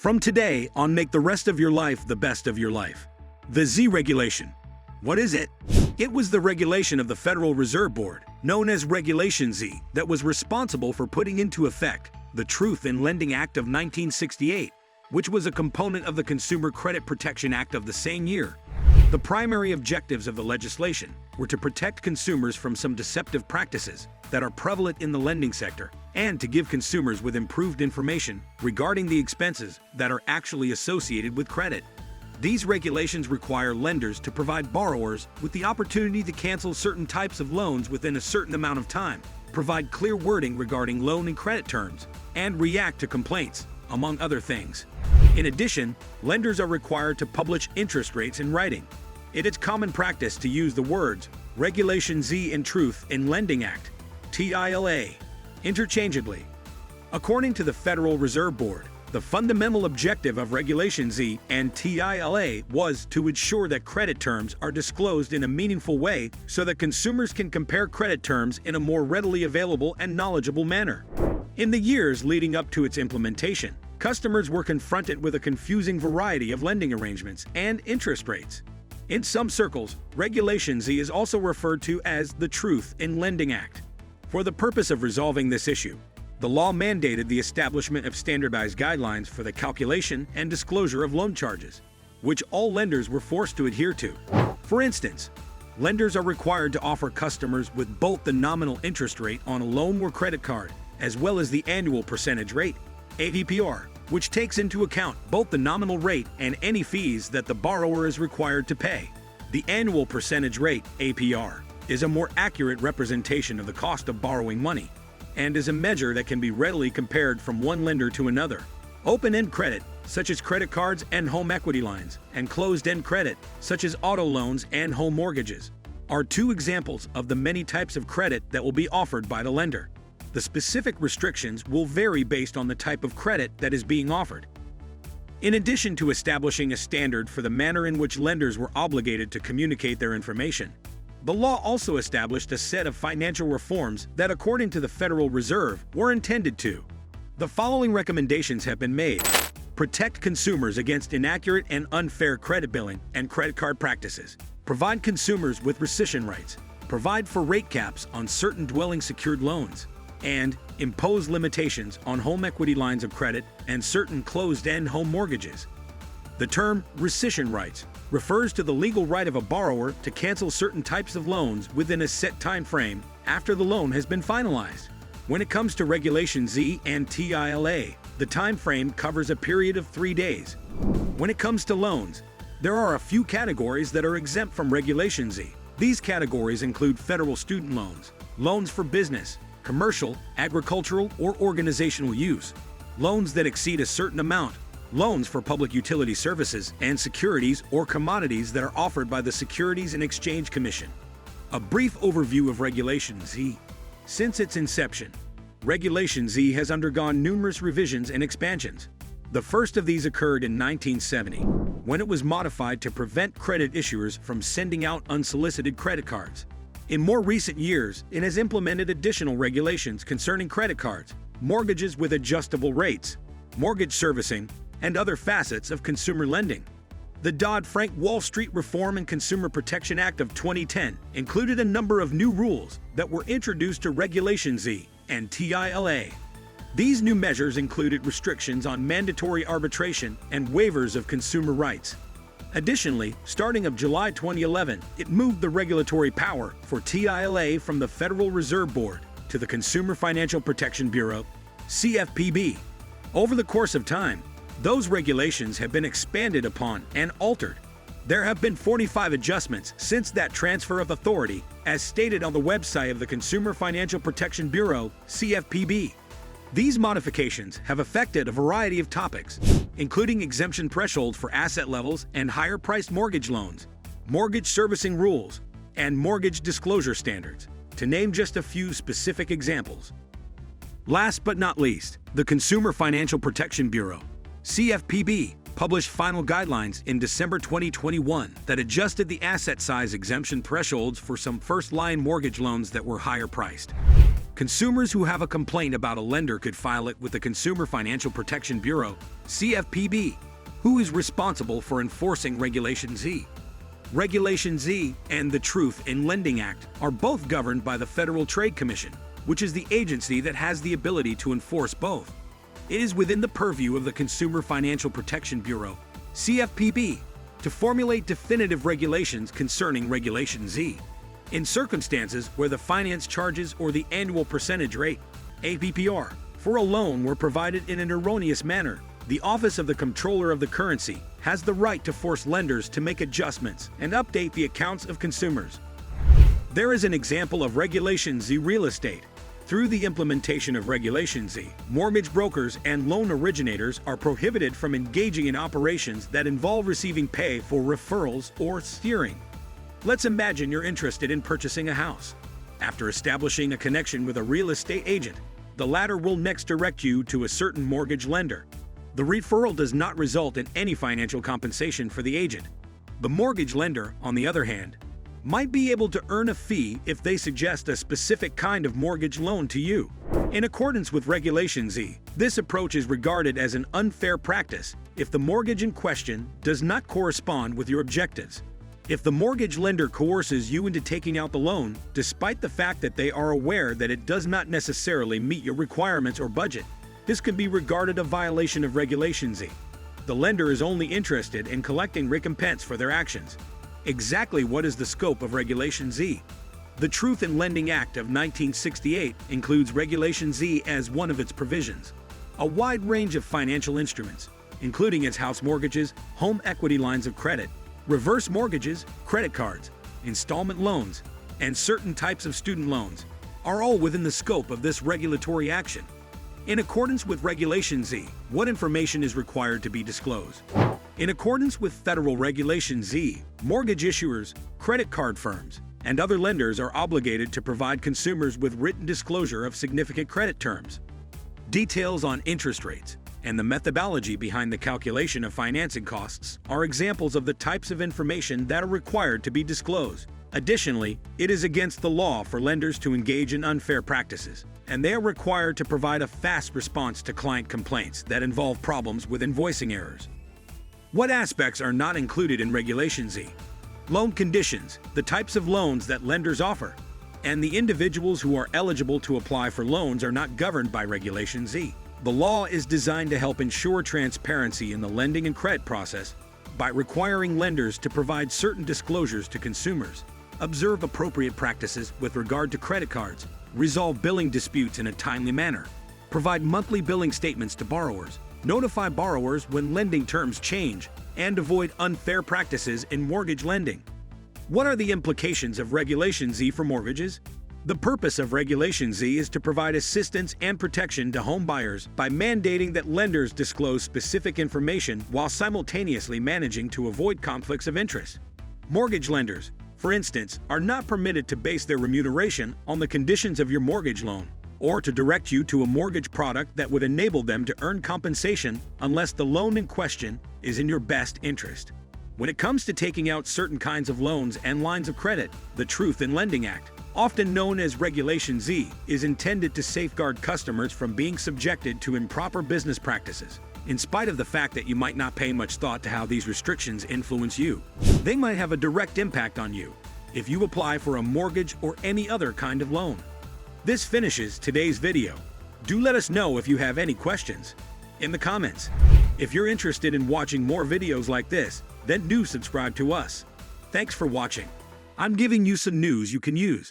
From today on, make the rest of your life the best of your life. The Z regulation. What is it? It was the regulation of the Federal Reserve Board, known as Regulation Z, that was responsible for putting into effect the Truth in Lending Act of 1968, which was a component of the Consumer Credit Protection Act of the same year. The primary objectives of the legislation were to protect consumers from some deceptive practices that are prevalent in the lending sector and to give consumers with improved information regarding the expenses that are actually associated with credit. These regulations require lenders to provide borrowers with the opportunity to cancel certain types of loans within a certain amount of time, provide clear wording regarding loan and credit terms, and react to complaints, among other things. In addition, lenders are required to publish interest rates in writing. It is common practice to use the words Regulation Z and Truth in Lending Act, TILA, interchangeably. According to the Federal Reserve Board, the fundamental objective of Regulation Z and TILA was to ensure that credit terms are disclosed in a meaningful way so that consumers can compare credit terms in a more readily available and knowledgeable manner. In the years leading up to its implementation, customers were confronted with a confusing variety of lending arrangements and interest rates. In some circles, Regulation Z is also referred to as the Truth in Lending Act. For the purpose of resolving this issue, the law mandated the establishment of standardized guidelines for the calculation and disclosure of loan charges, which all lenders were forced to adhere to. For instance, lenders are required to offer customers with both the nominal interest rate on a loan or credit card, as well as the annual percentage rate, APR, which takes into account both the nominal rate and any fees that the borrower is required to pay. The annual percentage rate, APR, is a more accurate representation of the cost of borrowing money and is a measure that can be readily compared from one lender to another. Open-end credit, such as credit cards and home equity lines, and closed-end credit, such as auto loans and home mortgages, are two examples of the many types of credit that will be offered by the lender. The specific restrictions will vary based on the type of credit that is being offered. In addition to establishing a standard for the manner in which lenders were obligated to communicate their information, the law also established a set of financial reforms that, according to the Federal Reserve, were intended to. The following recommendations have been made: protect consumers against inaccurate and unfair credit billing and credit card practices, provide consumers with rescission rights, provide for rate caps on certain dwelling-secured loans, and impose limitations on home equity lines of credit and certain closed-end home mortgages. The term rescission rights refers to the legal right of a borrower to cancel certain types of loans within a set time frame after the loan has been finalized. When it comes to Regulation Z and TILA, the time frame covers a period of 3 days. When it comes to loans, there are a few categories that are exempt from Regulation Z. These categories include federal student loans, loans for business, commercial, agricultural, or organizational use, loans that exceed a certain amount, loans for public utility services, and securities or commodities that are offered by the Securities and Exchange Commission. A brief overview of Regulation Z. Since its inception, Regulation Z has undergone numerous revisions and expansions. The first of these occurred in 1970, when it was modified to prevent credit issuers from sending out unsolicited credit cards. In more recent years, it has implemented additional regulations concerning credit cards, mortgages with adjustable rates, mortgage servicing, and other facets of consumer lending. The Dodd-Frank Wall Street Reform and Consumer Protection Act of 2010 included a number of new rules that were introduced to Regulation Z and TILA. These new measures included restrictions on mandatory arbitration and waivers of consumer rights. Additionally, starting of July 2011, it moved the regulatory power for TILA from the Federal Reserve Board to the Consumer Financial Protection Bureau, CFPB. Over the course of time, those regulations have been expanded upon and altered. There have been 45 adjustments since that transfer of authority, as stated on the website of the Consumer Financial Protection Bureau, CFPB. These modifications have affected a variety of topics, including exemption thresholds for asset levels and higher-priced mortgage loans, mortgage servicing rules, and mortgage disclosure standards, to name just a few specific examples. Last but not least, the Consumer Financial Protection Bureau, CFPB, published final guidelines in December 2021 that adjusted the asset size exemption thresholds for some first-line mortgage loans that were higher priced. Consumers who have a complaint about a lender could file it with the Consumer Financial Protection Bureau, CFPB, who is responsible for enforcing Regulation Z. Regulation Z and the Truth in Lending Act are both governed by the Federal Trade Commission, which is the agency that has the ability to enforce both. It is within the purview of the Consumer Financial Protection Bureau, CFPB, to formulate definitive regulations concerning Regulation Z. In circumstances where the finance charges or the annual percentage rate, APPR, for a loan were provided in an erroneous manner, the Office of the Comptroller of the Currency has the right to force lenders to make adjustments and update the accounts of consumers. There is an example of Regulation Z real estate. Through the implementation of Regulation Z, mortgage brokers and loan originators are prohibited from engaging in operations that involve receiving pay for referrals or steering. Let's imagine you're interested in purchasing a house. After establishing a connection with a real estate agent, the latter will next direct you to a certain mortgage lender. The referral does not result in any financial compensation for the agent. The mortgage lender, on the other hand, might be able to earn a fee if they suggest a specific kind of mortgage loan to you. In accordance with Regulation Z, this approach is regarded as an unfair practice if the mortgage in question does not correspond with your objectives. If the mortgage lender coerces you into taking out the loan, despite the fact that they are aware that it does not necessarily meet your requirements or budget, this can be regarded a violation of Regulation Z. The lender is only interested in collecting recompense for their actions. Exactly what is the scope of Regulation Z? The Truth in Lending Act of 1968 includes Regulation Z as one of its provisions. A wide range of financial instruments, including its house mortgages, home equity lines of credit, reverse mortgages, credit cards, installment loans, and certain types of student loans, are all within the scope of this regulatory action. In accordance with Regulation Z, what information is required to be disclosed? In accordance with Federal Regulation Z, mortgage issuers, credit card firms, and other lenders are obligated to provide consumers with written disclosure of significant credit terms. Details on interest rates and the methodology behind the calculation of financing costs are examples of the types of information that are required to be disclosed. Additionally, it is against the law for lenders to engage in unfair practices, and they are required to provide a fast response to client complaints that involve problems with invoicing errors. What aspects are not included in Regulation Z? Loan conditions, the types of loans that lenders offer, and the individuals who are eligible to apply for loans are not governed by Regulation Z. The law is designed to help ensure transparency in the lending and credit process by requiring lenders to provide certain disclosures to consumers, observe appropriate practices with regard to credit cards, resolve billing disputes in a timely manner, provide monthly billing statements to borrowers, notify borrowers when lending terms change, and avoid unfair practices in mortgage lending. What are the implications of Regulation Z for mortgages? The purpose of Regulation Z is to provide assistance and protection to home buyers by mandating that lenders disclose specific information while simultaneously managing to avoid conflicts of interest. Mortgage lenders, for instance, are not permitted to base their remuneration on the conditions of your mortgage loan, or to direct you to a mortgage product that would enable them to earn compensation unless the loan in question is in your best interest. When it comes to taking out certain kinds of loans and lines of credit, the Truth in Lending Act, often known as Regulation Z, is intended to safeguard customers from being subjected to improper business practices. In spite of the fact that you might not pay much thought to how these restrictions influence you, they might have a direct impact on you if you apply for a mortgage or any other kind of loan. This finishes today's video. Do let us know if you have any questions in the comments. If you're interested in watching more videos like this, then do subscribe to us. Thanks for watching. I'm giving you some news you can use.